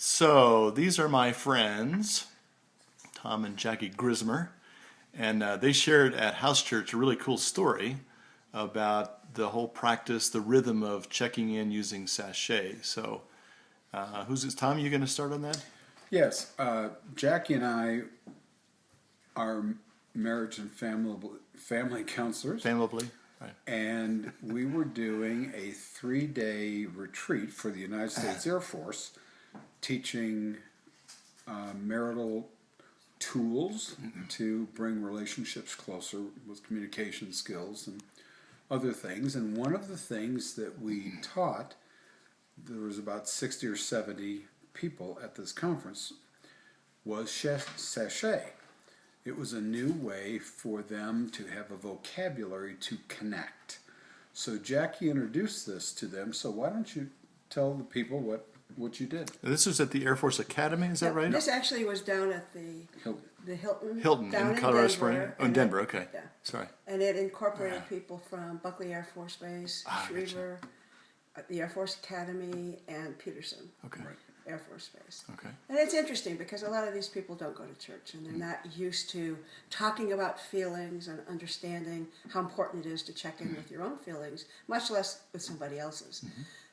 So these are my friends, Tom and Jackie Grismer, and they shared at House Church a really cool story about the whole practice, the rhythm of checking in using SASHET. So who's this? Tom, you going to start on that? Yes. Jackie and I are marriage and family counselors. Family, right. And we were doing a 3-day retreat for the United States Air Force, teaching marital tools to bring relationships closer with communication skills and other things. And one of the things that we taught, there was about 60 or 70 people at this conference, was SASHET. It was a new way for them to have a vocabulary to connect. So Jackie introduced this to them. So why don't you tell the people what you did? This was at the Air Force Academy, is that right? This actually was down at the Hilton. Down in Colorado Springs? Oh, in Denver, okay. Yeah. Sorry. And it incorporated people from Buckley Air Force Base, Gotcha. Schriever, the Air Force Academy, and Peterson. Okay. Right. Air Force Base. Okay. And it's interesting because a lot of these people don't go to church and they're not used to talking about feelings and understanding how important it is to check in with your own feelings, much less with somebody else's.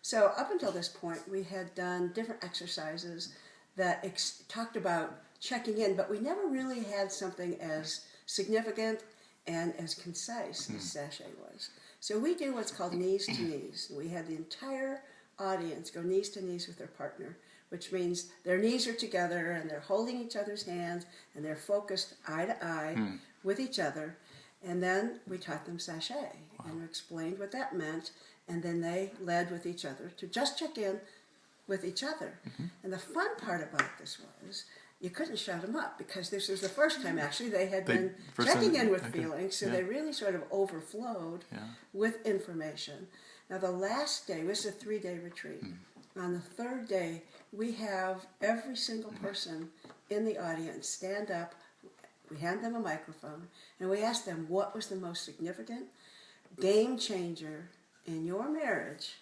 So up until this point, we had done different exercises that talked about checking in, but we never really had something as significant and as concise as SASHET was. So we do what's called knees to knees. We had the entire audience go knees to knees with their partner, which means their knees are together and they're holding each other's hands and they're focused eye to eye with each other. And then we taught them SASHET and explained what that meant, and then they led with each other to just check in with each other. And the fun part about this was you couldn't shut them up because this was the first time actually they had been checking in with feelings, so they really sort of overflowed with information. Now the last day, this is a 3-day retreat. On the third day, we have every single person in the audience stand up. We hand them a microphone, and we ask them what was the most significant game changer in your marriage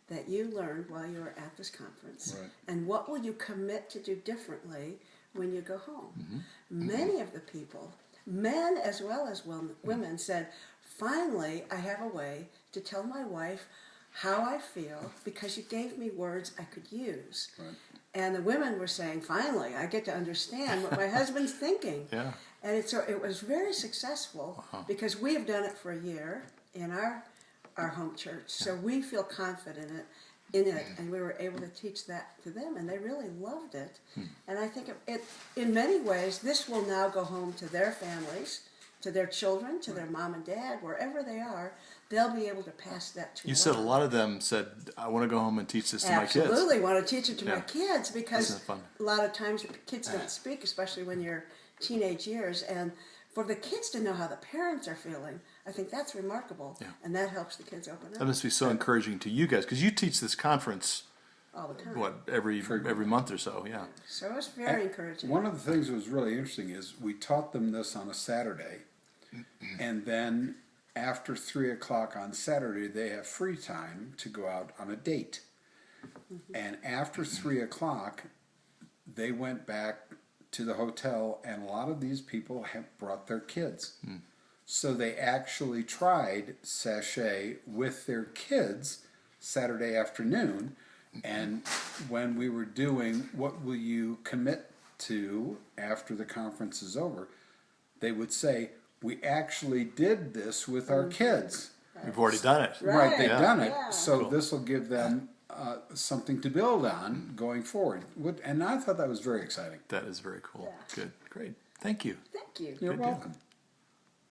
that you learned while you were at this conference, and what will you commit to do differently when you go home? Many of the people, men as well as women, said, finally I have a way to tell my wife how I feel because you gave me words I could use. And the women were saying, finally, I get to understand what my husband's thinking. And so it was very successful because we have done it for a year in our home church. So we feel confident in it, and we were able to teach that to them, and they really loved it. And I think it in many ways, this will now go home to their families, to their children, to their mom and dad, wherever they are. They'll be able to pass that to You said a lot of them said, I want to go home and teach this to my kids. Absolutely want to teach it to my kids because fun? A lot of times the kids don't speak, especially when you're teenage years. And for the kids to know how the parents are feeling, I think that's remarkable. And that helps the kids open up. That must be so encouraging to you guys because you teach this conference all the time. Every month or so, So it was very encouraging. One of the things that was really interesting is we taught them this on a Saturday, and then after 3 o'clock on Saturday, they have free time to go out on a date. And after 3 o'clock, they went back to the hotel, and a lot of these people have brought their kids. So they actually tried SASHET with their kids Saturday afternoon. And when we were doing what will you commit to after the conference is over, they would say, we actually did this with our kids. We've already done it. Right, they've done it. So this will give them something to build on going forward. And I thought that was very exciting. That is very cool. Good, great. Thank you. Thank you. You're welcome.